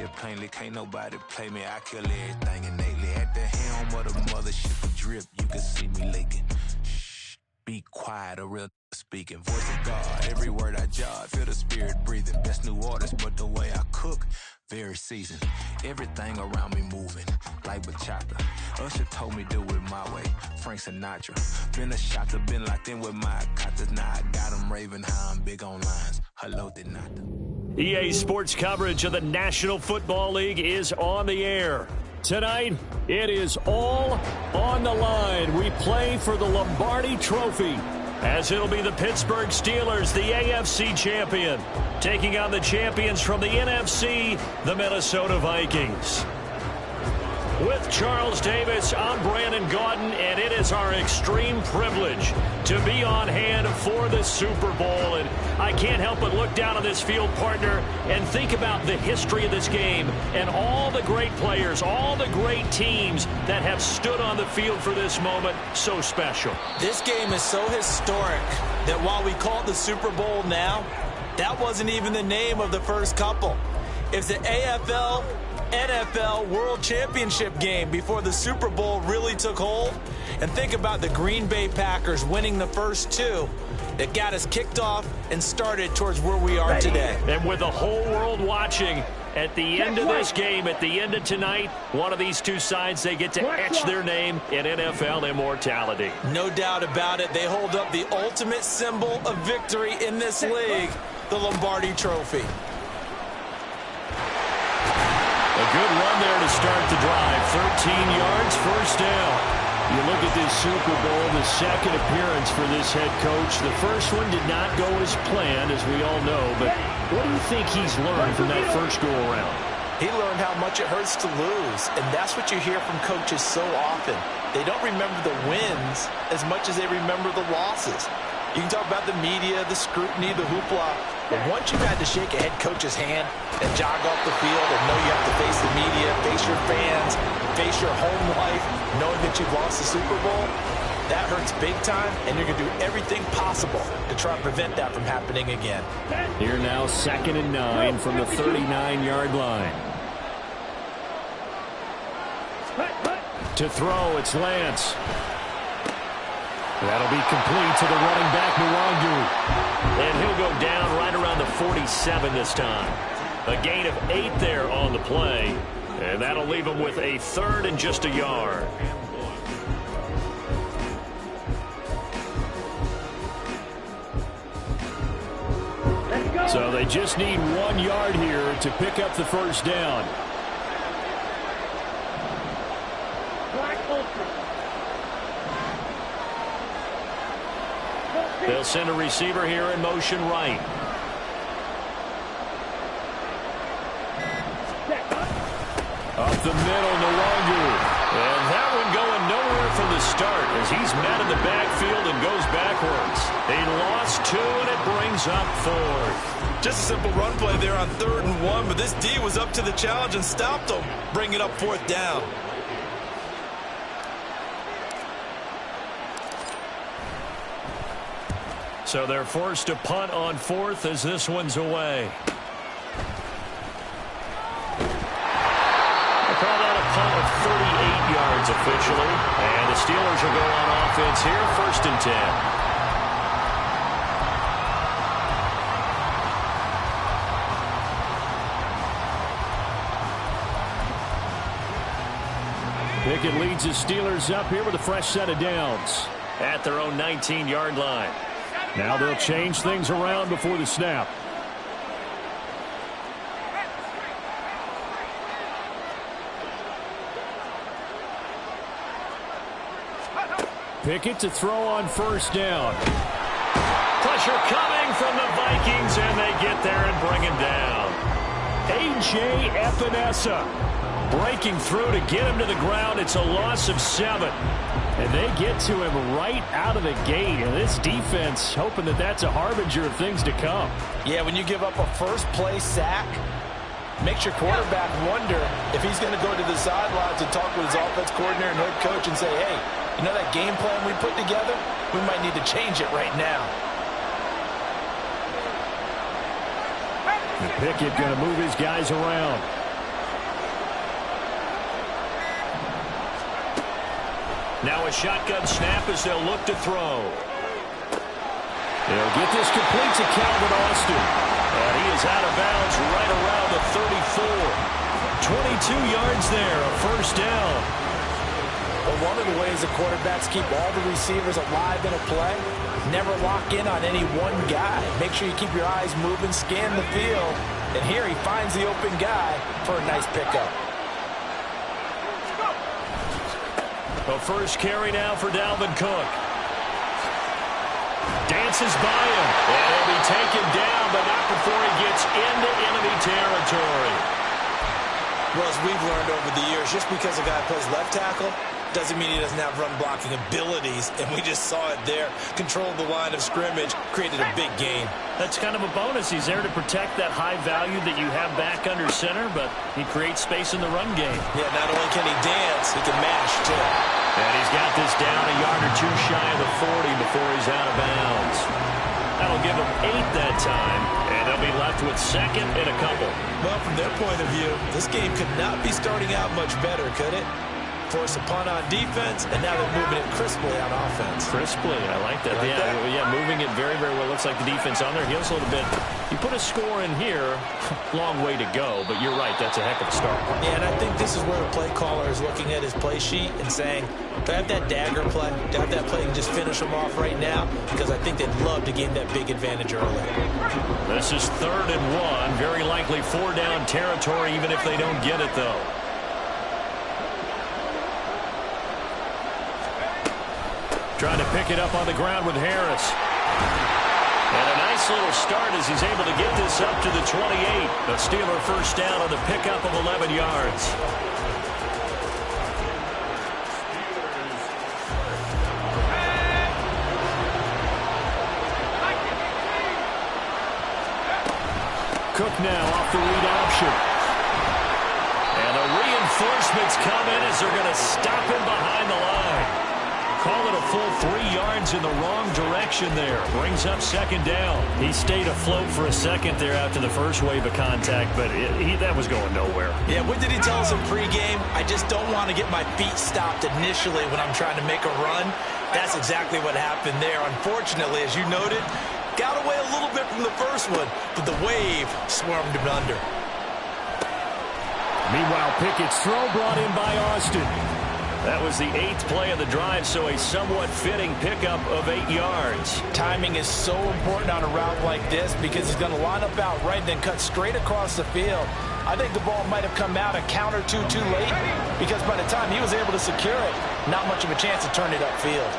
it plainly, can't nobody play me. I kill everything innately. At the helm of the mothership of drip, you can see me leaking. Shh, be quiet, a real speaking. Voice of God, every word I jot, feel the spirit breathing. Best new orders, but the way I cook, very seasoned. Everything around me moving, like bachata. Usher told me do it my way, Frank Sinatra. Been a shotter, been locked in with my cotters. Now I got them raving how I'm big on lines. Hello, did not. EA Sports coverage of the National Football League is on the air. Tonight, it is all on the line. We play for the Lombardi Trophy, as it'll be the Pittsburgh Steelers, the AFC champion, taking on the champions from the NFC, the Minnesota Vikings. With Charles Davis, I'm Brandon Gaudin, and it is our extreme privilege to be on hand for the Super Bowl. And I can't help but look down on this field, partner, and think about the history of this game and all the great players, all the great teams that have stood on the field for this moment. So special. This game is so historic that while we call it the Super Bowl now, that wasn't even the name of the first couple. It's the AFL NFL World Championship game before the Super Bowl really took hold. And think about the Green Bay Packers winning the first two that got us kicked off and started towards where we are today. And with the whole world watching, at the end of this game, at the end of tonight, one of these two sides, they get to etch their name in NFL immortality. No doubt about it. They hold up the ultimate symbol of victory in this league, the Lombardi Trophy. A good run there to start the drive. 13 yards, first down. You look at this Super Bowl, the second appearance for this head coach. The first one did not go as planned, as we all know. But what do you think he's learned from that first go-around? He learned how much it hurts to lose, and that's what you hear from coaches so often. They don't remember the wins as much as they remember the losses. You can talk about the media, the scrutiny, the hoopla, but once you've had to shake a head coach's hand and jog off the field and know you have to face the media, face your fans, face your home life, knowing that you've lost the Super Bowl, that hurts big time, and you're going to do everything possible to try and prevent that from happening again. Here now, 2nd and 9 from the 39-yard line. To throw, it's Lance. That'll be complete to the running back, Nwangu. And he'll go down right around the 47 this time. A gain of 8 there on the play. And that'll leave him with a 3rd and just a yard. So they just need 1 yard here to pick up the first down. They'll send a receiver here in motion right. Up the middle, Nwangu. And that one going nowhere from the start as he's met in the backfield and goes backwards. They lost 2, and it brings up 4th. Just a simple run play there on 3rd and 1, but this D was up to the challenge and stopped them, bringing up 4th down. So they're forced to punt on 4th as this one's away. They call that a punt of 38 yards officially. And the Steelers will go on offense here, 1st and 10. Pickett leads the Steelers up here with a fresh set of downs at their own 19-yard line. Now they'll change things around before the snap. Pickett to throw on 1st down. Pressure coming from the Vikings, and they get there and bring him down. A.J. Epinesa breaking through to get him to the ground. It's a loss of 7. And they get to him right out of the gate. And this defense hoping that that's a harbinger of things to come. Yeah, when you give up a first-play sack, makes your quarterback wonder if he's going to go to the sidelines and talk with his offense coordinator and head coach and say, hey, you know that game plan we put together? We might need to change it right now. And Pickett going to move his guys around. Now a shotgun snap as they'll look to throw. They'll get this complete to Calvin Austin. And he is out of bounds right around the 34. 22 yards there, a first down. Well, one of the ways the quarterbacks keep all the receivers alive in a play, never lock in on any one guy. Make sure you keep your eyes moving, scan the field. And here he finds the open guy for a nice pickup. A first carry now for Dalvin Cook. Dances by him. And he'll be taken down, but not before he gets into enemy territory. Well, as we've learned over the years, just because a guy plays left tackle doesn't mean he doesn't have run-blocking abilities, and we just saw it there. Controlled the line of scrimmage, created a big gain. That's kind of a bonus. He's there to protect that high value that you have back under center, but he creates space in the run game. Yeah, not only can he dance, he can mash, too. And he's got this down a yard or two shy of the 40 before he's out of bounds. That'll give him 8 that time, and they'll be left with second and a couple. Well, from their point of view, this game could not be starting out much better, could it? Force a punt on defense, and now they're moving it crisply on offense. Crisply, I like that. Yeah, moving it very, very well. Looks like the defense on their heels a little bit. You put a score in here, long way to go, but you're right, that's a heck of a start. Yeah, and I think this is where the play caller is looking at his play sheet and saying, do I have that dagger play? Do I have that play and just finish them off right now? Because I think they'd love to gain that big advantage early. This is 3rd and 1. Very likely 4-down territory, even if they don't get it, though. Trying to pick it up on the ground with Harris. And a nice little start as he's able to get this up to the 28. A Steeler first down on the pickup of 11 yards. Cook now off the read option. And the reinforcements come in as they're going to stop him behind the line. Call it a full 3 yards in the wrong direction there. Brings up second down. He stayed afloat for a second there after the first wave of contact, but that was going nowhere. Yeah, what did he tell us in pregame? I just don't want to get my feet stopped initially when I'm trying to make a run. That's exactly what happened there. Unfortunately, as you noted, got away a little bit from the first one, but the wave swarmed him under. Meanwhile, Pickett's throw brought in by Austin. That was the 8th play of the drive, so a somewhat fitting pickup of 8 yards. Timing is so important on a route like this because he's going to line up out right and then cut straight across the field. I think the ball might have come out a count or two too late because by the time he was able to secure it, not much of a chance to turn it upfield.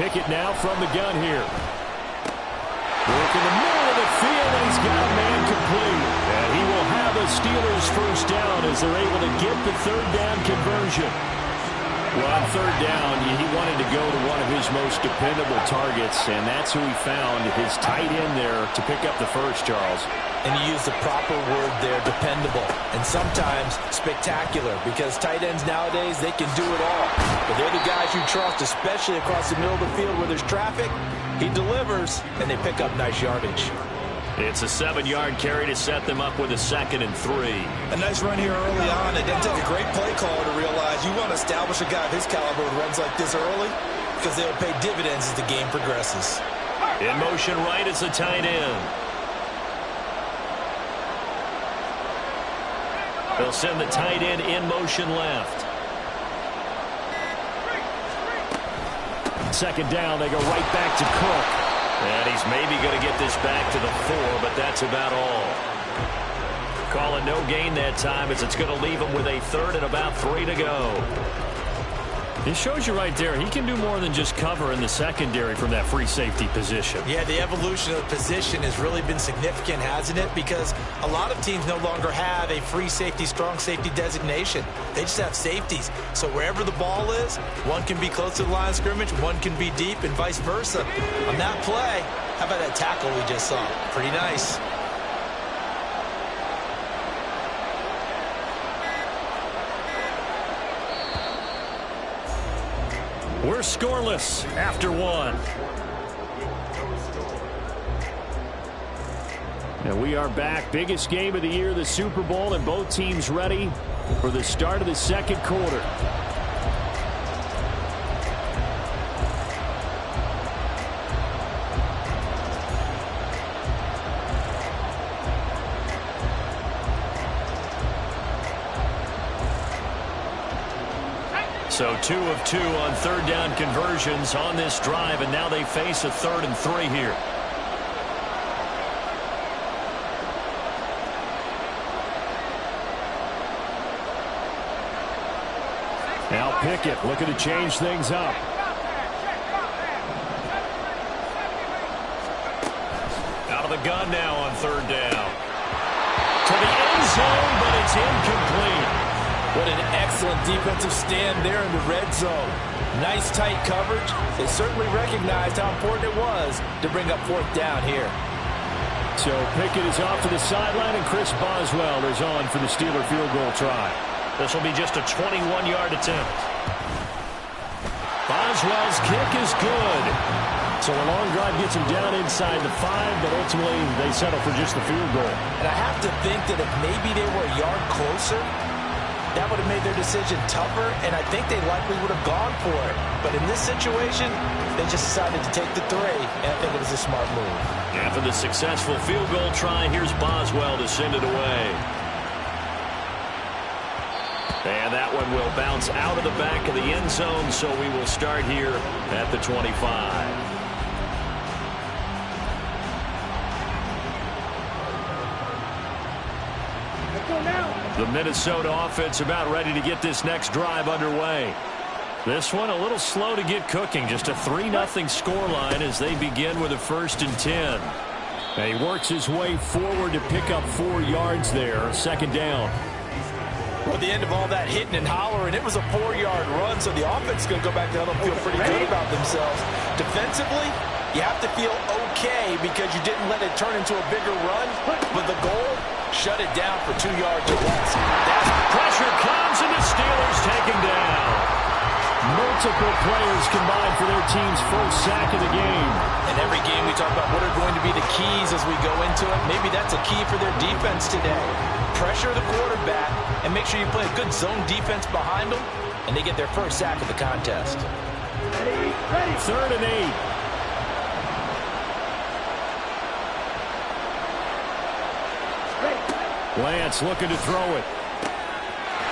Pickett now from the gun here. Work in the middle of the field, and he's got a man complete. And he will have a Steelers first down as they're able to get the 3rd down conversion. Well, on 3rd down, he wanted to go to one of his most dependable targets, and that's who he found, his tight end there, to pick up the first, Charles. And you use the proper word there, dependable, and sometimes spectacular, because tight ends nowadays, they can do it all. But they're the guys you trust, especially across the middle of the field where there's traffic. He delivers, and they pick up nice yardage. It's a 7-yard carry to set them up with a 2nd and 3. A nice run here early on. It doesn't take a great play caller to realize you want to establish a guy of his caliber with runs like this early because they'll pay dividends as the game progresses. In motion right is the tight end. They'll send the tight end in motion left. 2nd down, they go right back to Cook. And he's maybe going to get this back to the 4, but that's about all. Calling no gain that time as it's going to leave him with a 3rd and about 3 to go. It shows you right there, he can do more than just cover in the secondary from that free safety position. Yeah, the evolution of the position has really been significant, hasn't it? Because a lot of teams no longer have a free safety, strong safety designation. They just have safeties. So wherever the ball is, one can be close to the line of scrimmage, one can be deep, and vice versa. On that play, how about that tackle we just saw? Pretty nice. We're scoreless after 1. And we are back. Biggest game of the year, the Super Bowl, and both teams ready for the start of the 2nd quarter. So 2 of 2 on third down conversions on this drive, and now they face a 3rd and 3 here. Now Pickett looking to change things up. Out of the gun now on third down. To the end zone, but it's incomplete. What an excellent defensive stand there in the red zone. Nice tight coverage. They certainly recognized how important it was to bring up 4th down here. So Pickett is off to the sideline, and Chris Boswell is on for the Steeler field goal try. This will be just a 21-yard attempt. Boswell's kick is good. So a long drive gets him down inside the 5, but ultimately they settle for just the field goal. And I have to think that if maybe they were a yard closer, that would have made their decision tougher, and I think they likely would have gone for it. But in this situation, they just decided to take the 3, and I think it was a smart move. After the successful field goal try, here's Boswell to send it away. And that one will bounce out of the back of the end zone, so we will start here at the 25. The Minnesota offense about ready to get this next drive underway. This one a little slow to get cooking. Just a 3-0 scoreline as they begin with a 1st and 10. And he works his way forward to pick up 4 yards there. 2nd down. Well, at the end of all that hitting and hollering, it was a 4-yard run, so the offense is going to go back down and feel pretty good about themselves. Defensively, you have to feel okay because you didn't let it turn into a bigger run, but the goal, shut it down for 2 yards or less. That's pressure comes, and the Steelers take him down. Multiple players combined for their team's first sack of the game. In every game we talk about what are going to be the keys as we go into it. Maybe that's a key for their defense today. Pressure the quarterback and make sure you play a good zone defense behind them, and they get their first sack of the contest. 3rd and 8. Lance looking to throw it.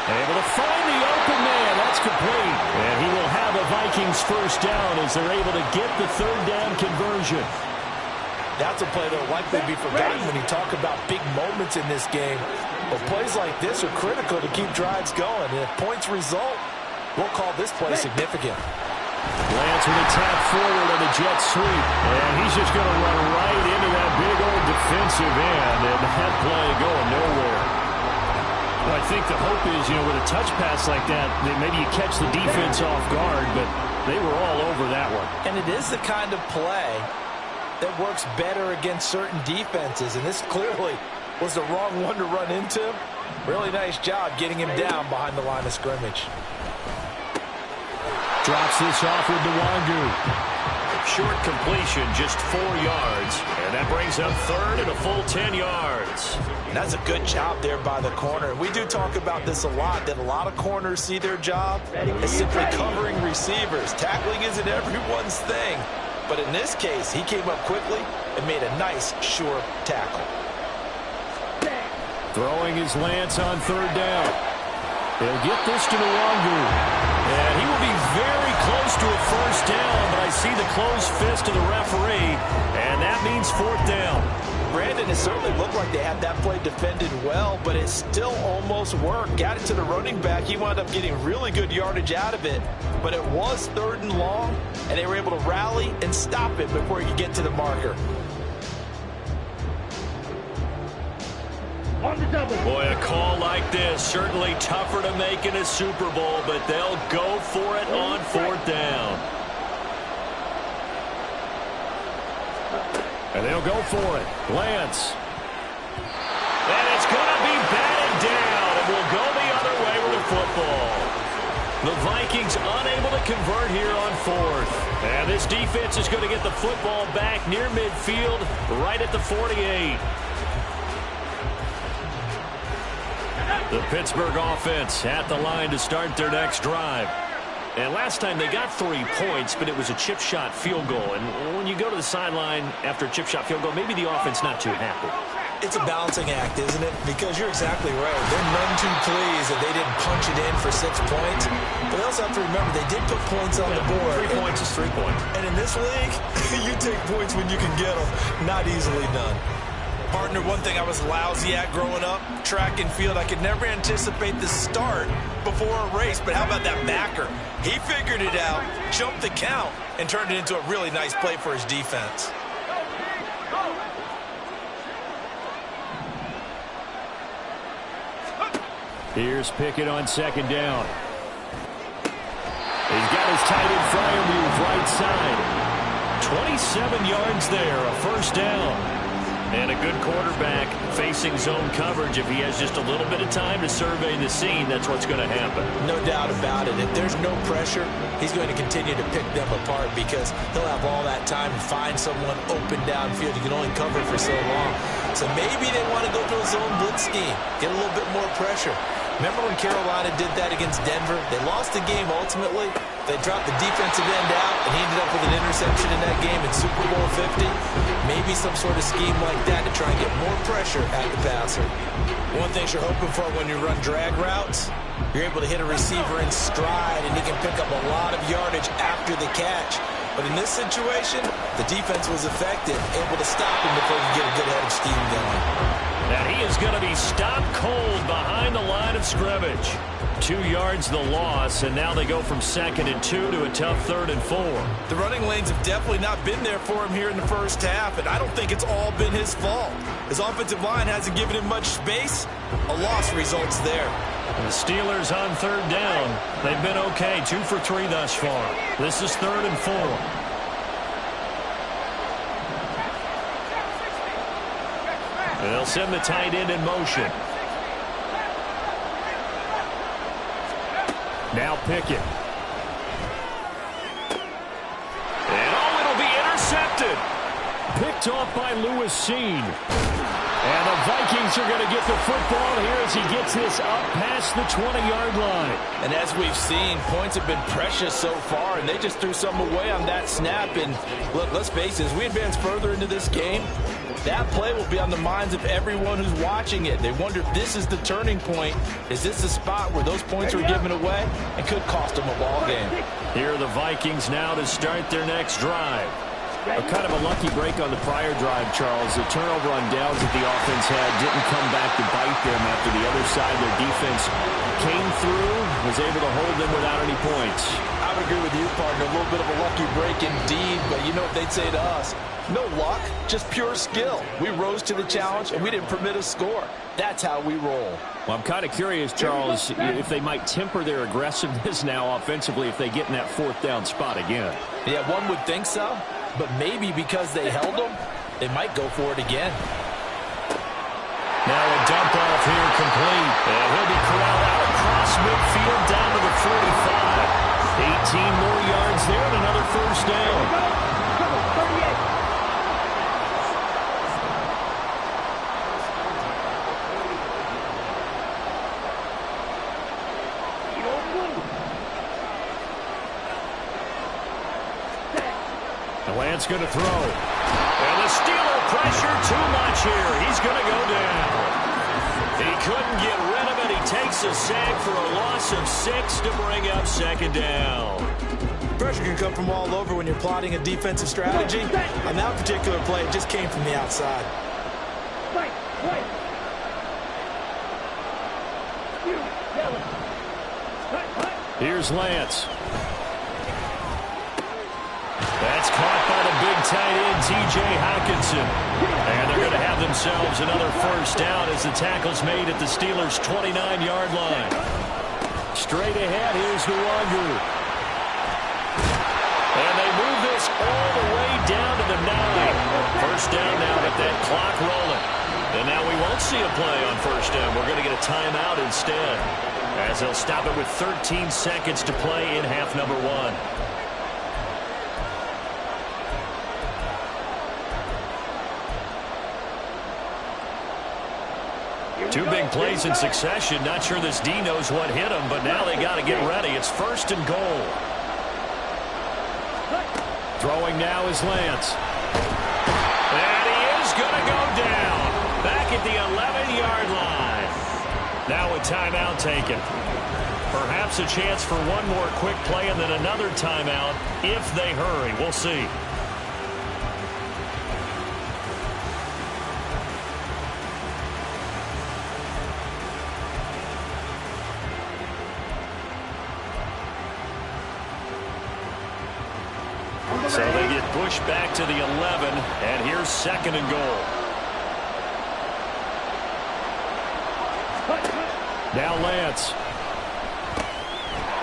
Able to find the open man. That's complete. And he will have a Vikings first down as they're able to get the 3rd down conversion. That's a play that will likely be forgotten when you talk about big moments in this game. But plays like this are critical to keep drives going. And if points result, we'll call this play significant. Lance with a tap forward on the jet sweep. And he's just going to run right into that big old defensive end. And that play going nowhere. Well, I think the hope is, with a touch pass like that maybe you catch the defense off guard, but they were all over that one. And it is the kind of play that works better against certain defenses, and this clearly was the wrong one to run into. Really nice job getting him down behind the line of scrimmage. Drops this off with Nwangu. Short completion, just 4 yards. And that brings up 3rd and a full 10 yards. And that's a good job there by the corner. We do talk about this a lot, that a lot of corners see their job as simply covering receivers. Tackling isn't everyone's thing. But in this case, he came up quickly and made a nice, sure tackle. Throwing his Lance on 3rd down. They'll get this to Nwangu. And he will be very close to a first down, but I see the closed fist of the referee, and that means 4th down. Brandon, it certainly looked like they had that play defended well, but it still almost worked. Got it to the running back. He wound up getting really good yardage out of it, but it was 3rd and long, and they were able to rally and stop it before he could get to the marker. Boy, a call like this, certainly tougher to make in a Super Bowl, but they'll go for it on 4th down. And they'll go for it. Lance. And it's going to be batted down, and we'll go the other way with the football. The Vikings unable to convert here on 4th. And this defense is going to get the football back near midfield, right at the 48. The Pittsburgh offense at the line to start their next drive. And last time they got 3 points, but it was a chip shot field goal. And when you go to the sideline after a chip shot field goal, maybe the offense not too happy. It's a balancing act, isn't it? Because you're exactly right. They're none too pleased that they didn't punch it in for 6 points. But they also have to remember they did put points on the board. 3 points is 3 points. And in this league, you take points when you can get them. Not easily done. Partner, one thing I was lousy at growing up, track and field, I could never anticipate the start before a race. But how about that backer? He figured it out, jumped the count, and turned it into a really nice play for his defense. Here's Pickett on 2nd down. He's got his tight end Freiermuth right side. 27 yards there, a 1st down. And a good quarterback facing zone coverage. If he has just a little bit of time to survey the scene, that's what's going to happen. No doubt about it. If there's no pressure, he's going to continue to pick them apart because he'll have all that time to find someone open downfield. You can only cover for so long. So maybe they want to go to a zone blitz scheme, get a little bit more pressure. Remember when Carolina did that against Denver? They lost the game ultimately. They dropped the defensive end out, and he ended up with an interception in that game in Super Bowl 50. Maybe some sort of scheme like that to try and get more pressure at the passer. One thing you're hoping for when you run drag routes, you're able to hit a receiver in stride, and he can pick up a lot of yardage after the catch. But in this situation, the defense was effective, able to stop him before he could get a good head of steam going. And he is going to be stopped cold behind the line of scrimmage. 2 yards the loss, and now they go from 2nd and 2 to a tough 3rd and 4. The running lanes have definitely not been there for him here in the first half, and I don't think it's all been his fault. His offensive line hasn't given him much space. A loss results there. The Steelers on 3rd down. They've been okay, 2 for 3 thus far. This is 3rd and 4. They'll send the tight end in motion. Now Pickett. And it'll be intercepted. Picked off by Lewis Seen. And the Vikings are going to get the football here as he gets this up past the 20-yard line. And as we've seen, points have been precious so far, and they just threw some away on that snap. And look, let's face it, as we advance further into this game, that play will be on the minds of everyone who's watching it. They wonder if this is the turning point. Is this the spot where those points are given away and could cost them a ball game? Here are the Vikings now to start their next drive. A kind of a lucky break on the prior drive, Charles. The turnover on downs that the offense had didn't come back to bite them after the other side. Their defense came through, was able to hold them without any points. I would agree with you, partner. A little bit of a lucky break indeed, but you know what they'd say to us? No luck, just pure skill. We rose to the challenge, and we didn't permit a score. That's how we roll. Well, I'm kind of curious, Charles, if they might temper their aggressiveness now offensively if they get in that 4th down spot again. Yeah, one would think so, but maybe because they held them, they might go for it again. Now a dump off here complete. And he'll be corralled out across midfield down to the 45. 18 more yards there and another 1st down. Lance going to throw. And the Steeler pressure too much here. He's going to go down. He couldn't get rid of it. He takes a sack for a loss of 6 to bring up 2nd down. Pressure can come from all over when you're plotting a defensive strategy. On that particular play, it just came from the outside. Here's Lance. That's caught by the big tight end, T.J. Hockenson. And they're going to have themselves another 1st down as the tackle's made at the Steelers' 29-yard line. Straight ahead, here's Nwangu. And they move this all the way down to the 9. 1st down now with that clock rolling. And now we won't see a play on 1st down. We're going to get a timeout instead, as they'll stop it with 13 seconds to play in half number 1. 2 big plays in succession. Not sure this D knows what hit him, but now they got to get ready. It's 1st and goal. Throwing now is Lance. And he is going to go down. Back at the 11-yard line. Now a timeout taken. Perhaps a chance for one more quick play and then another timeout if they hurry. We'll see. So they get pushed back to the 11, and here's 2nd and goal. Now Lance.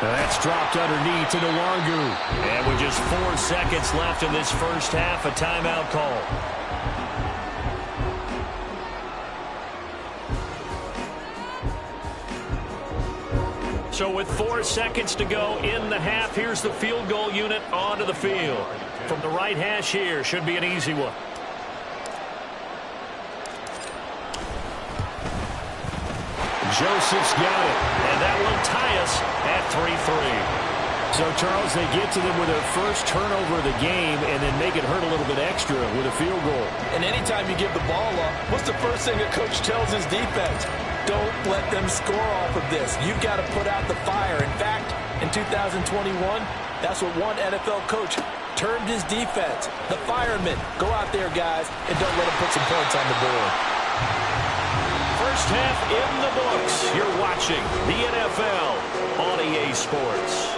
That's dropped underneath to Nwangu. And with just 4 seconds left in this first half, a timeout call. So with 4 seconds to go in the half, here's the field goal unit onto the field. From the right hash here, should be an easy one. Joseph's got it, and that will tie us at 3-3. So, Charles, they get to them with their first turnover of the game and then make it hurt a little bit extra with a field goal. And anytime you give the ball up, what's the first thing a coach tells his defense? Don't let them score off of this. You've got to put out the fire. In fact, in 2021, that's what one NFL coach termed his defense. The firemen. Go out there, guys, and don't let them put some points on the board. First half in the books. You're watching the NFL on EA Sports.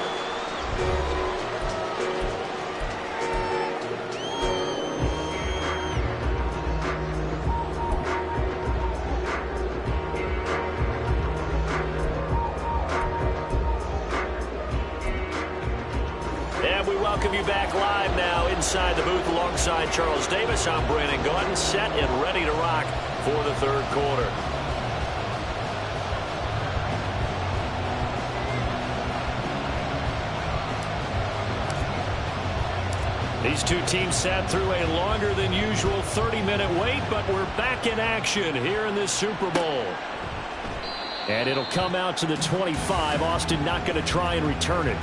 And we welcome you back live now inside the booth alongside Charles Davis. I'm Brandon Gaudin, set and ready to rock for the third quarter. These two teams sat through a longer than usual 30-minute wait, but we're back in action here in this Super Bowl. And it'll come out to the 25. Austin not going to try and return it.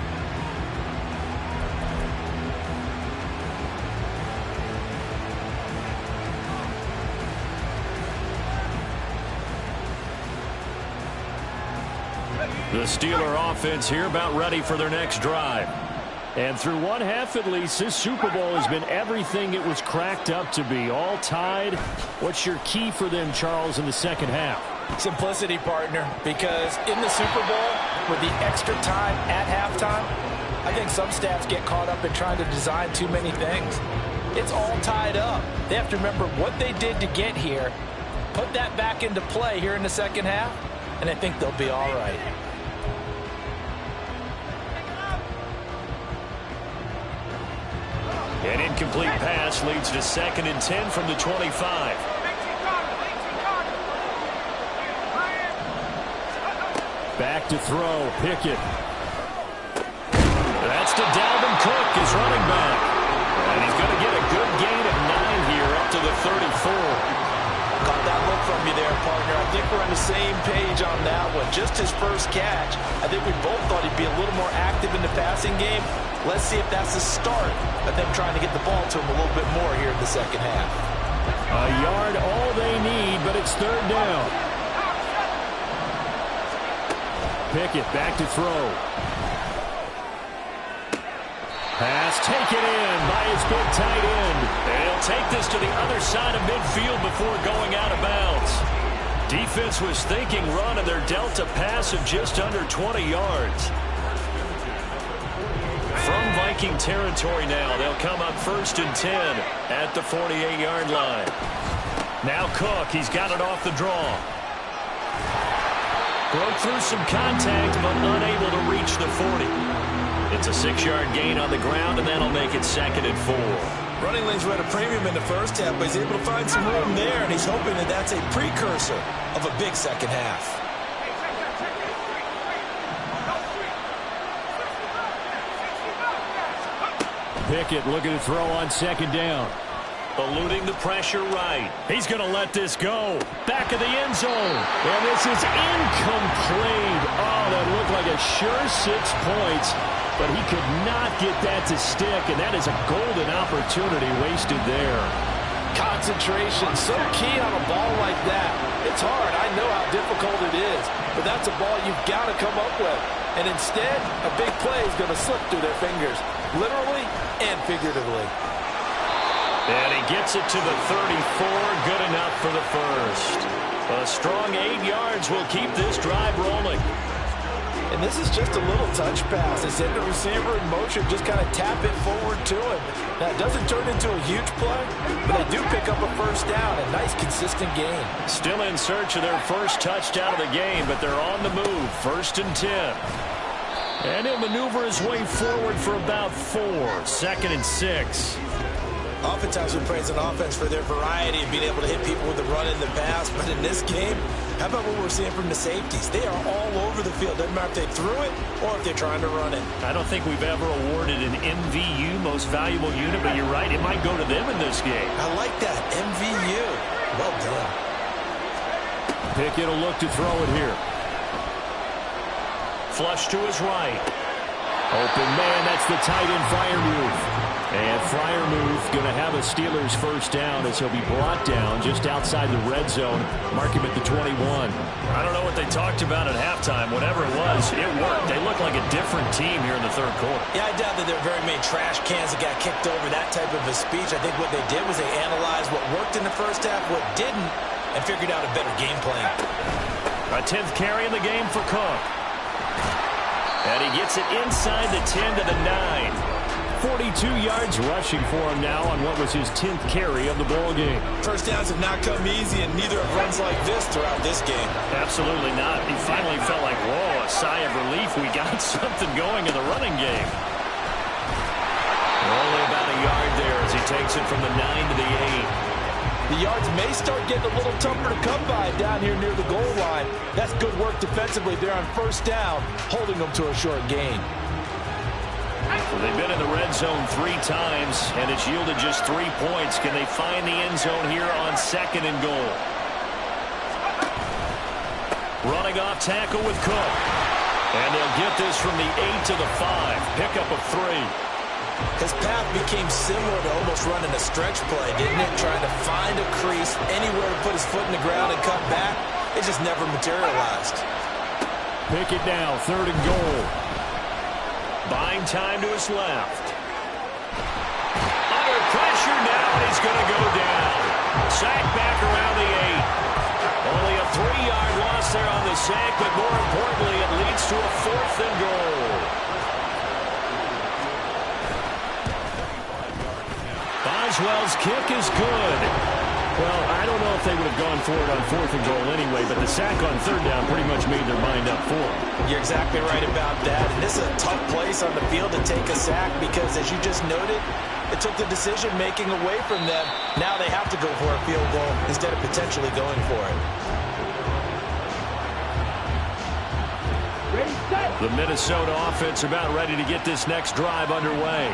The Steeler offense here about ready for their next drive. And through one half at least, this Super Bowl has been everything it was cracked up to be. All tied. What's your key for them, Charles, in the second half? Simplicity, partner, because in the Super Bowl, with the extra time at halftime, I think some staffs get caught up in trying to design too many things. It's all tied up. They have to remember what they did to get here, put that back into play here in the second half, and I think they'll be all right. An incomplete pass leads to 2nd and 10 from the 25. Back to throw, Pickett. That's to Dalvin Cook, his running back. And he's going to get a good gain of 9 here up to the 34. Caught that look from you there, partner. I think we're on the same page on that one. Just his first catch. I think we both thought he'd be a little more active in the passing game. Let's see if that's the start of them trying to get the ball to him a little bit more here in the second half. A yard all they need, but it's 3rd down. Pickett back to throw. Pass taken in by his big tight end. And he'll take this to the other side of midfield before going out of bounds. Defense was thinking run, and they're dealt a pass of just under 20 yards. From Viking territory now, they'll come up 1st and 10 at the 48-yard line. Now Cook, he's got it off the draw. Broke through some contact, but unable to reach the 40. It's a 6-yard gain on the ground, and that'll make it 2nd and 4. Running lanes were at a premium in the first half, but he's able to find some room there, and he's hoping that that's a precursor of a big second half. Pickett looking to throw on 2nd down. Eluding the pressure right. He's going to let this go. Back of the end zone. And this is incomplete. Oh, that looked like a sure 6 points. But he could not get that to stick. And that is a golden opportunity wasted there. Concentration, so key on a ball like that. It's hard. I know how difficult it is, but that's a ball you've got to come up with. And instead, a big play is going to slip through their fingers, literally and figuratively. And he gets it to the 34, good enough for the first. A strong 8 yards will keep this drive rolling. And this is just a little touch pass. They send the receiver in motion, just kind of tap it forward to him. Now, it doesn't turn into a huge play, but they do pick up a first down, a nice, consistent gain. Still in search of their first touchdown of the game, but they're on the move, 1st and 10. And he'll maneuver his way forward for about 4, 2nd and 6. Oftentimes we praise an offense for their variety of being able to hit people with the run and the pass, but in this game, how about what we're seeing from the safeties? They are all over the field. Doesn't matter if they threw it or if they're trying to run it. I don't think we've ever awarded an MVU, most valuable unit, but you're right, it might go to them in this game. I like that, MVU. Well done. Pickett will look to throw it here. Flush to his right. Open man, that's the tight end Freiermuth. And Freiermuth going to have a Steelers first down as he'll be brought down just outside the red zone. Mark him at the 21. I don't know what they talked about at halftime. Whatever it was, it worked. They look like a different team here in the third quarter. Yeah, I doubt that there are very many trash cans that got kicked over, that type of a speech. I think what they did was they analyzed what worked in the first half, what didn't, and figured out a better game plan. A 10th carry in the game for Cook. And he gets it inside the 10 to the 9. 42 yards rushing for him now on what was his 10th carry of the ball game. First downs have not come easy, and neither have runs like this throughout this game. Absolutely not. He finally felt like, whoa, a sigh of relief. We got something going in the running game. Only about a yard there as he takes it from the 9 to the 8. The yards may start getting a little tougher to come by down here near the goal line. That's good work defensively there on first down, holding them to a short gain. Well, they've been in the red zone 3 times, and it's yielded just 3 points. Can they find the end zone here on 2nd and goal? Running off tackle with Cook. And they'll get this from the 8 to the 5. Pickup of 3. His path became similar to almost running a stretch play, didn't it? Trying to find a crease, anywhere to put his foot in the ground and cut back. It just never materialized. Pick it now, 3rd and goal. Buying time to his left. Under pressure now, and he's going to go down. Sack back around the 8. Only a 3-yard loss there on the sack, but more importantly, it leads to a 4th and goal. Boswell's kick is good. Well, I don't know if they would have gone for it on 4th and goal anyway, but the sack on 3rd down pretty much made their mind up for it. You're exactly right about that. And this is a tough place on the field to take a sack because, as you just noted, it took the decision-making away from them. Now they have to go for a field goal instead of potentially going for it. The Minnesota offense about ready to get this next drive underway.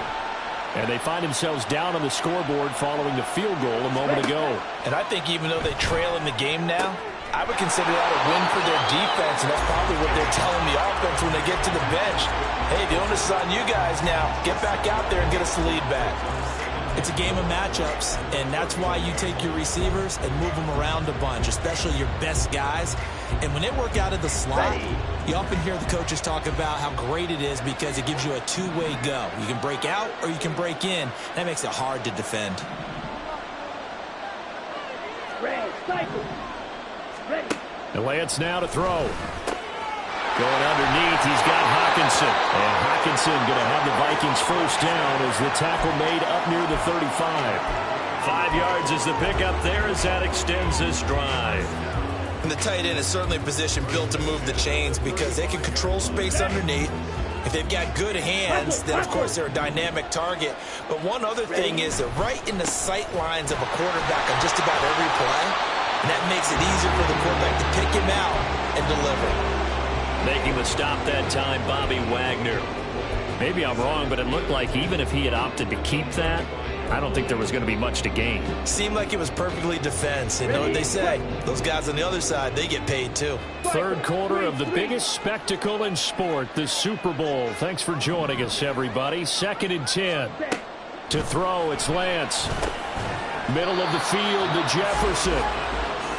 And they find themselves down on the scoreboard following the field goal a moment ago. And I think even though they trail in the game now, I would consider that a win for their defense, and that's probably what they're telling the offense when they get to the bench. Hey, the onus is on you guys now. Get back out there and get us the lead back. It's a game of matchups, and that's why you take your receivers and move them around a bunch, especially your best guys. And when they work out of the slot, you often hear the coaches talk about how great it is because it gives you a two-way go. You can break out or you can break in. That makes it hard to defend. The Lance now to throw. Going underneath, he's got Hockenson. And Hockenson going to have the Vikings first down as the tackle made up near the 35. 5 yards is the pickup there as that extends this drive. And the tight end is certainly a position built to move the chains because they can control space underneath. If they've got good hands, then, of course, they're a dynamic target. But one other thing is that right in the sight lines of a quarterback on just about every play, and that makes it easier for the quarterback to pick him out and deliver. Making the stop that time, Bobby Wagner. Maybe I'm wrong, but it looked like even if he had opted to keep that, I don't think there was going to be much to gain. Seemed like it was perfectly defense. And you know what they say? Those guys on the other side, they get paid too. Third quarter of the biggest spectacle in sport, the Super Bowl. Thanks for joining us, everybody. 2nd and 10. To throw, it's Lance. Middle of the field to Jefferson.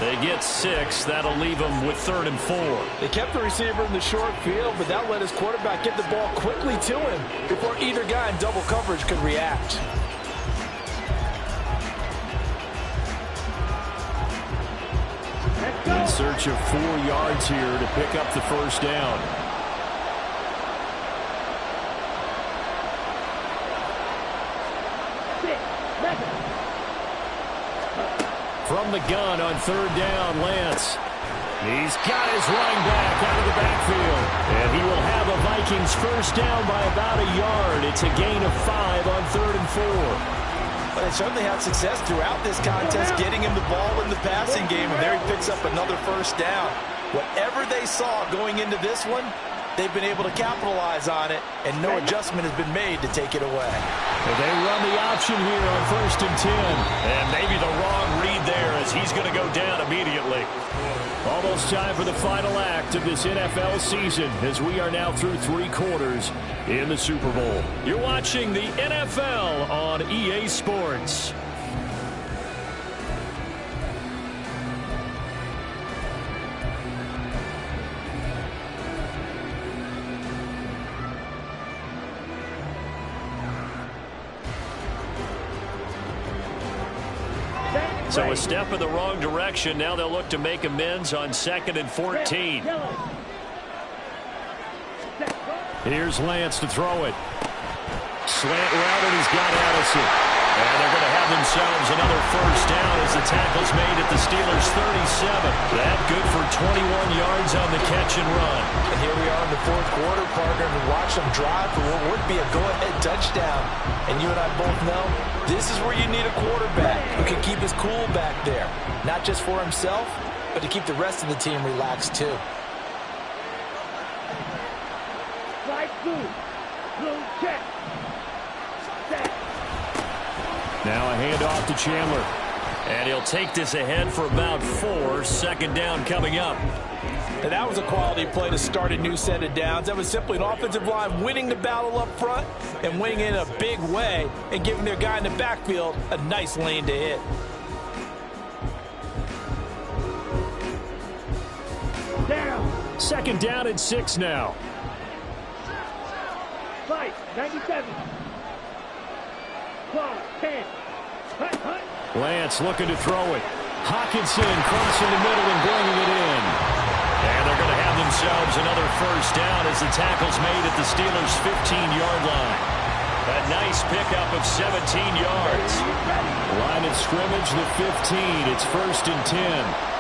They get 6. That'll leave them with 3rd and 4. They kept the receiver in the short field, but that let his quarterback get the ball quickly to him before either guy in double coverage could react. In search of 4 yards here to pick up the first down. From the gun on 3rd down, Lance. He's got his running back out of the backfield. And he will have a Vikings first down by about a yard. It's a gain of 5 on 3rd and 4. But they certainly had success throughout this contest, getting him the ball in the passing game, and there he picks up another first down. Whatever they saw going into this one, they've been able to capitalize on it, and no adjustment has been made to take it away. And they run the option here on 1st and 10. And maybe the wrong read there as he's going to go down immediately. Almost time for the final act of this NFL season as we are now through 3 quarters in the Super Bowl. You're watching the NFL on EA Sports. So a step in the wrong direction. Now they'll look to make amends on 2nd and 14. Here's Lance to throw it. Slant route, and he's got Addison. And they're going to have themselves another first down as the tackle's made at the Steelers' 37. That good for 21 yards on the catch and run. And here we are in the 4th quarter, partner, and watch them drive for what would be a go-ahead touchdown. And you and I both know this is where you need a quarterback who can keep his cool back there. Not just for himself, but to keep the rest of the team relaxed too. Slide blue check. Now a handoff to Chandler. And he'll take this ahead for about 4. 2nd down coming up. And that was a quality play to start a new set of downs. That was simply an offensive line winning the battle up front and winning in a big way and giving their guy in the backfield a nice lane to hit. Down. 2nd down and 6 now. Fight. 97. Claw. 10. Hut. Lance looking to throw it. Hawkinson crossing the middle and bringing it in. And they're going to have themselves another first down as the tackle's made at the Steelers' 15-yard line. A nice pickup of 17 yards. Line of scrimmage, the 15. It's 1st and 10.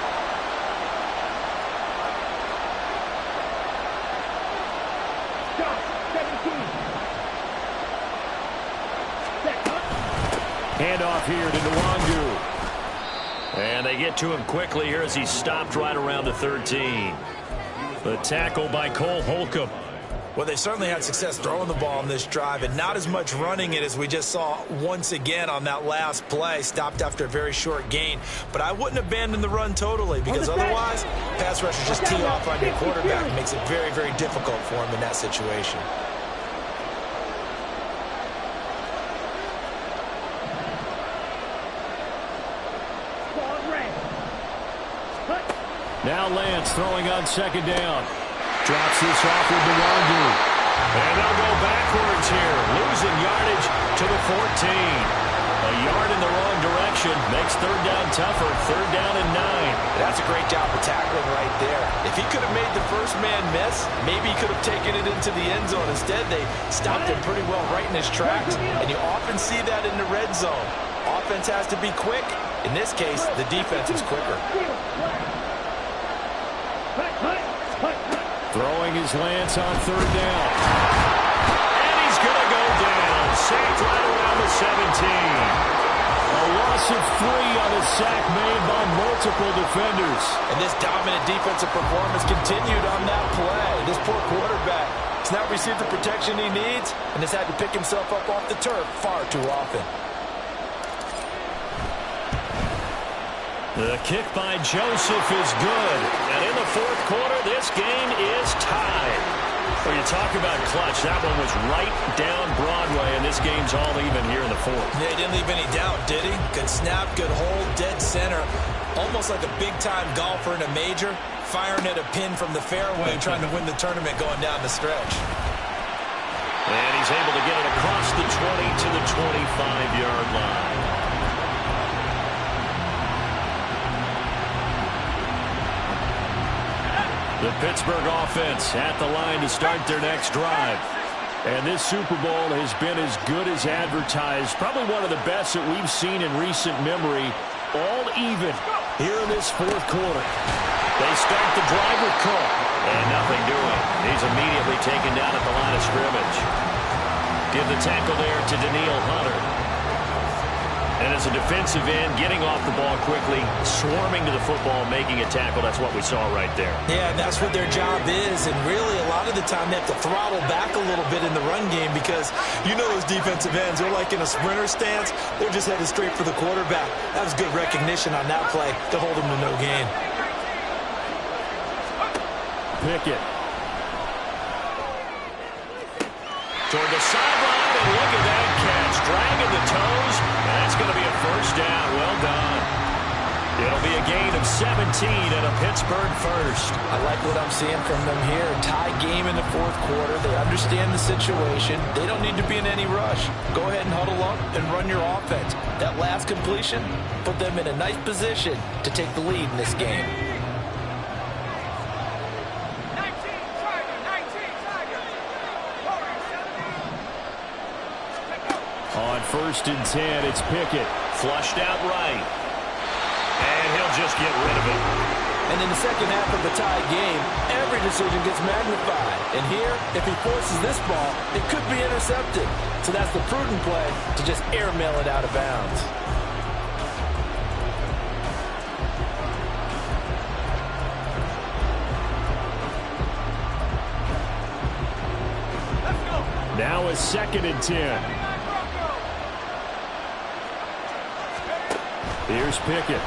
Handoff here to Nwangu. And they get to him quickly here as he stopped right around the 13. The tackle by Cole Holcomb. Well, they certainly had success throwing the ball on this drive and not as much running it as we just saw once again on that last play. Stopped after a very short gain. But I wouldn't abandon the run totally because otherwise, pass rushers just tee off on your quarterback. It makes it very, very difficult for him in that situation. Now Lance throwing on 2nd down. Drops this off with Nwangu. And they'll go backwards here. Losing yardage to the 14. A yard in the wrong direction makes 3rd down tougher. 3rd down and 9. That's a great job of tackling right there. If he could have made the first man miss, maybe he could have taken it into the end zone. Instead, they stopped him pretty well right in his tracks. And you often see that in the red zone. Offense has to be quick. In this case, the defense is quicker. Throwing his Lance on 3rd down. And he's going to go down. Sacked right around the 17. A loss of 3 on a sack made by multiple defenders. And this dominant defensive performance continued on that play. This poor quarterback has not received the protection he needs and has had to pick himself up off the turf far too often. The kick by Joseph is good. And in the 4th quarter, this game is tied. Well, you talk about clutch. That one was right down Broadway, and this game's all even here in the fourth. Yeah, he didn't leave any doubt, did he? Good snap, good hold, dead center. Almost like a big-time golfer in a major, firing at a pin from the fairway, trying to win the tournament going down the stretch. And he's able to get it across the 20 to the 25-yard line. The Pittsburgh offense at the line to start their next drive. And this Super Bowl has been as good as advertised. Probably one of the best that we've seen in recent memory. All even here in this fourth quarter. They start the drive with Cook. And nothing doing. He's immediately taken down at the line of scrimmage. Give the tackle there to Danielle Hunter. And as a defensive end, getting off the ball quickly, swarming to the football, making a tackle. That's what we saw right there. Yeah, and that's what their job is. And really, a lot of the time, they have to throttle back a little bit in the run game because you know those defensive ends, they're like in a sprinter stance. They're just headed straight for the quarterback. That was good recognition on that play to hold them to no gain. Pickett. Toward the sideline, and look at that catch. Dragging the toes, and that's going to be a first down. Well done. It'll be a gain of 17 and a Pittsburgh first. I like what I'm seeing from them here. Tie game in the fourth quarter. They understand the situation. They don't need to be in any rush. Go ahead and huddle up and run your offense. That last completion put them in a nice position to take the lead in this game. On 1st and 10, it's Pickett. Flushed out right. And he'll just get rid of it. And in the second half of the tie game, every decision gets magnified. And here, if he forces this ball, it could be intercepted. So that's the prudent play to just airmail it out of bounds. Now a 2nd and 10. Here's Pickett.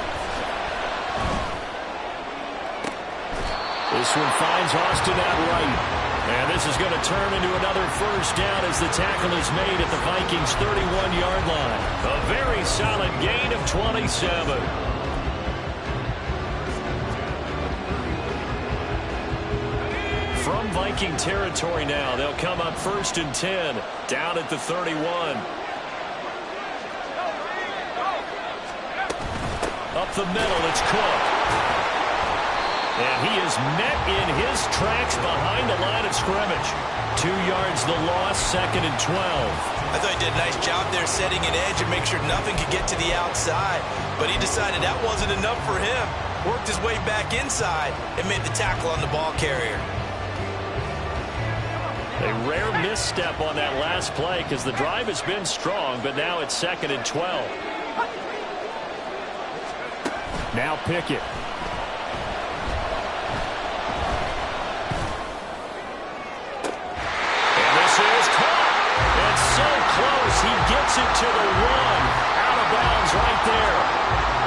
This one finds Austin out right. And this is going to turn into another first down as the tackle is made at the Vikings' 31-yard line. A very solid gain of 27. From Viking territory now, they'll come up 1st and 10, down at the 31. Up the middle, it's Cook. And he is met in his tracks behind the line of scrimmage. 2 yards the loss, 2nd and 12. I thought he did a nice job there setting an edge and make sure nothing could get to the outside. But he decided that wasn't enough for him. Worked his way back inside and made the tackle on the ball carrier. A rare misstep on that last play because the drive has been strong, but now it's 2nd and 12. Now Pickett. And this is caught. It's so close. He gets it to the 1. Out of bounds right there.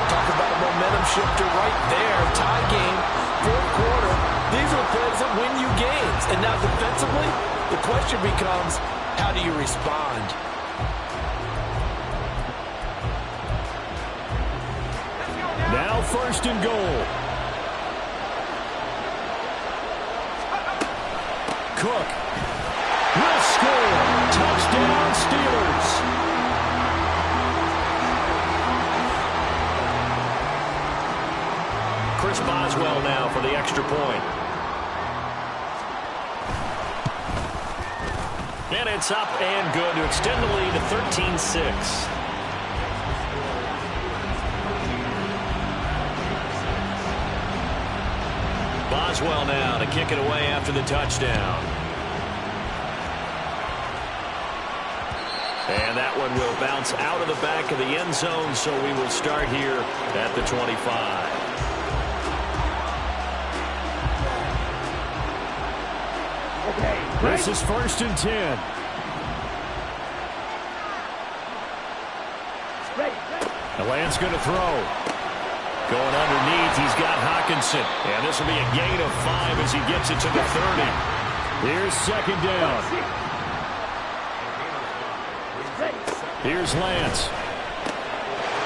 Talk about a momentum shifter right there. Tie game, fourth quarter. These are the plays that win you games. And now defensively, the question becomes, how do you respond? Now 1st and goal. Cook will score. Touchdown Steelers. Chris Boswell now for the extra point. And it's up and good to extend the lead to 13-6. Boswell now to kick it away after the touchdown. And that one will bounce out of the back of the end zone, so we will start here at the 25. This is 1st and 10. The Lance going to throw. Going underneath, he's got Hawkinson. And this will be a gain of 5 as he gets it to the 30. Here's second down. Here's Lance.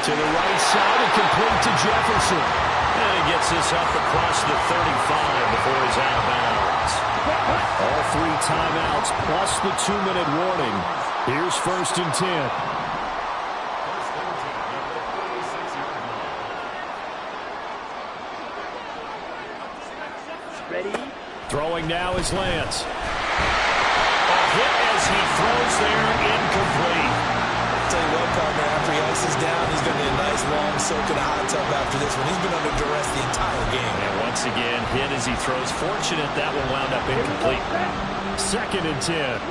To the right side and complete to Jefferson. And he gets this up across the 35 before he's out of bounds. All 3 timeouts plus the 2-minute warning. Here's 1st and 10. Ready? Throwing now is Lance. A hit as he throws there, incomplete. Tell you what, partner, after he ices down, he's going to need a nice long soak in a hot tub after this one. He's been under duress the entire game. And once again, hit as he throws. Fortunate that one wound up incomplete. 2nd and 10.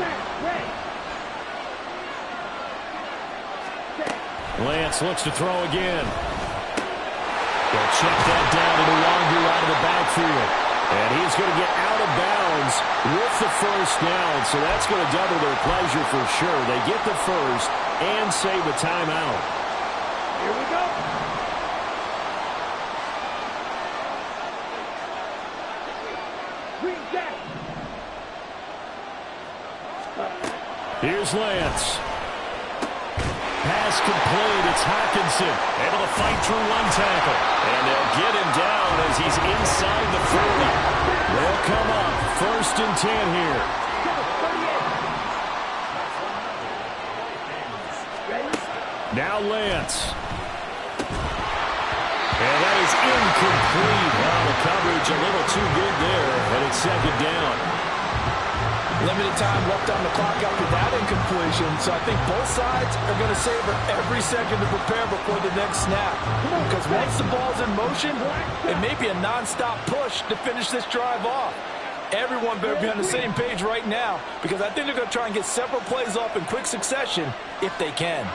Lance looks to throw again. They'll check that down to the longer out of the backfield. And he's going to get out of bounds with the 1st down, so that's going to double their pleasure for sure. They get the 1st and save a timeout. Here we go. Green Jack. Here's Lance. Pass complete. It's Hockenson. Able to fight through one tackle. And they'll get him down as he's inside the 40. They'll come up 1st and 10 here. Now Lance. And that is incomplete. Well, the coverage a little too good there, and it's 2nd down. Limited time left on the clock after that incompletion, so I think both sides are going to savor every second to prepare before the next snap. Because once the ball's in motion, it may be a non-stop push to finish this drive off. Everyone better be on the same page right now, because I think they're going to try and get several plays off in quick succession if they can.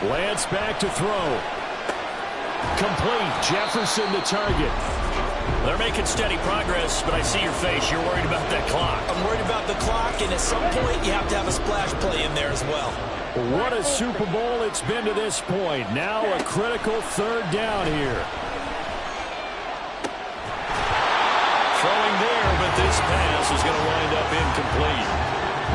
Lance back to throw. Complete. Jefferson the target. They're making steady progress, but I see your face. You're worried about that clock. I'm worried about the clock, and at some point, you have to have a splash play in there as well. What a Super Bowl it's been to this point. Now a critical 3rd down here. Throwing there, but this pass is going to wind up incomplete.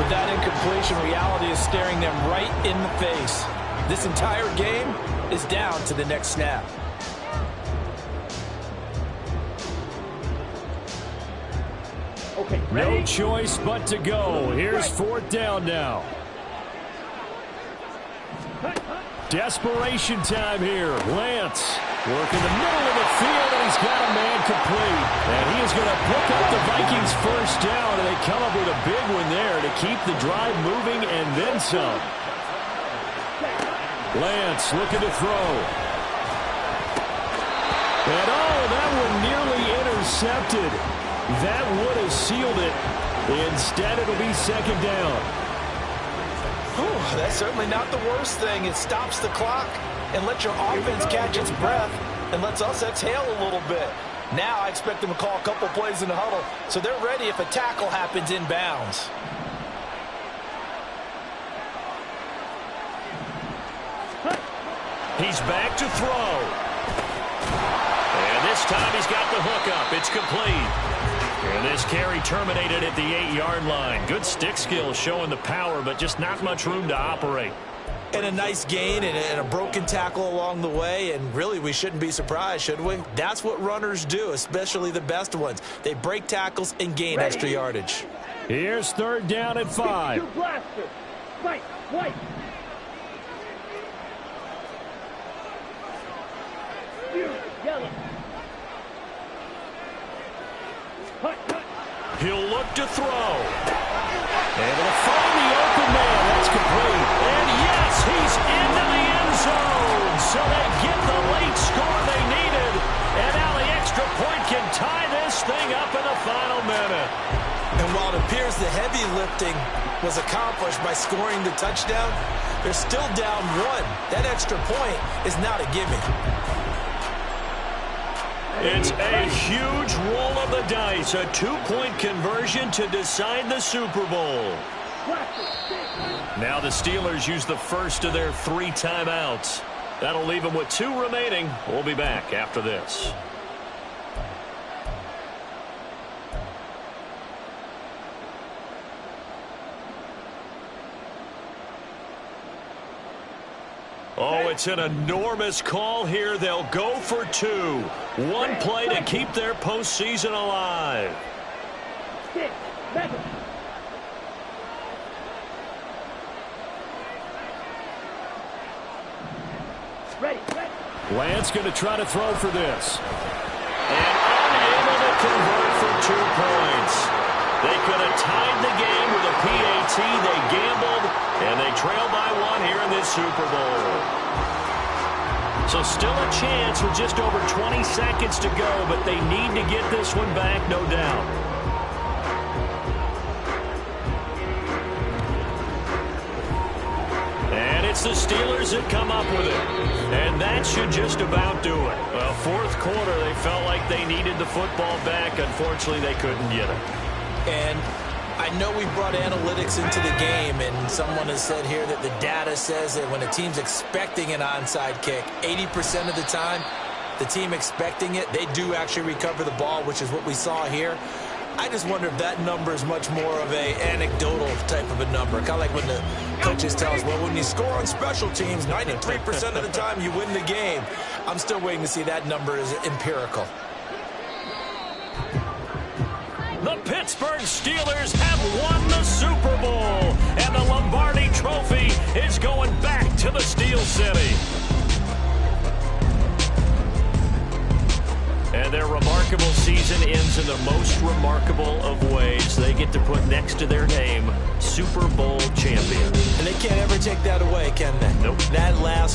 With that incompletion, reality is staring them right in the face. This entire game is down to the next snap. Okay, No choice but to go. Here's 4th down now. Desperation time here. Lance working the middle of the field, and he's got a man complete. And he is going to pick up the Vikings' 1st down, and they come up with a big one there to keep the drive moving and then some. Lance looking to throw. And that one nearly intercepted. That would have sealed it. Instead, it'll be 2nd down. Whew, that's certainly not the worst thing. It stops the clock and lets your offense catch its breath and lets us exhale a little bit. Now I expect them to call a couple plays in the huddle so they're ready if a tackle happens inbounds. He's back to throw. And this time he's got the hook up. It's complete. And this carry terminated at the 8-yard line. Good stick skills showing the power, but just not much room to operate. And a nice gain and a broken tackle along the way, and really we shouldn't be surprised, should we? That's what runners do, especially the best ones. They break tackles and gain extra yardage. Here's 3rd down and 5. Two blaster. White. Yellow. He'll look to throw. Able to find the open man. That's complete. And yes, he's into the end zone. So they get the late score they needed. And now the extra point can tie this thing up in the final minute. And while it appears the heavy lifting was accomplished by scoring the touchdown, they're still down 1. That extra point is not a gimme. It's a huge roll of the dice, a 2-point conversion to decide the Super Bowl. Now the Steelers use the first of their 3 timeouts. That'll leave them with 2 remaining. We'll be back after this. Oh, it's an enormous call here. They'll go for 2. One play to keep their postseason alive. 6 seconds. Ready. Lance going to try to throw for this. And unable to convert for 2 points. They could have tied the game with a PAT. They gambled, and they trail by 1 here in this Super Bowl. So still a chance with just over 20 seconds to go, but they need to get this one back, no doubt. And it's the Steelers that come up with it. And that should just about do it. Well, fourth quarter, they felt like they needed the football back. Unfortunately, they couldn't get it. And I know we brought analytics into the game, and someone has said here that the data says that when a team's expecting an onside kick, 80% of the time, the team expecting it, they do actually recover the ball, which is what we saw here. I just wonder if that number is much more of a anecdotal type of a number. Kind of like when the coaches tell us, well, when you score on special teams, 93% of the time you win the game. I'm still waiting to see that number is empirical. The Pittsburgh Steelers have won the Super Bowl, and the Lombardi Trophy is going back to the Steel City. And their remarkable season ends in the most remarkable of ways. They get to put next to their name, Super Bowl champion. And they can't ever take that away, can they? Nope. That last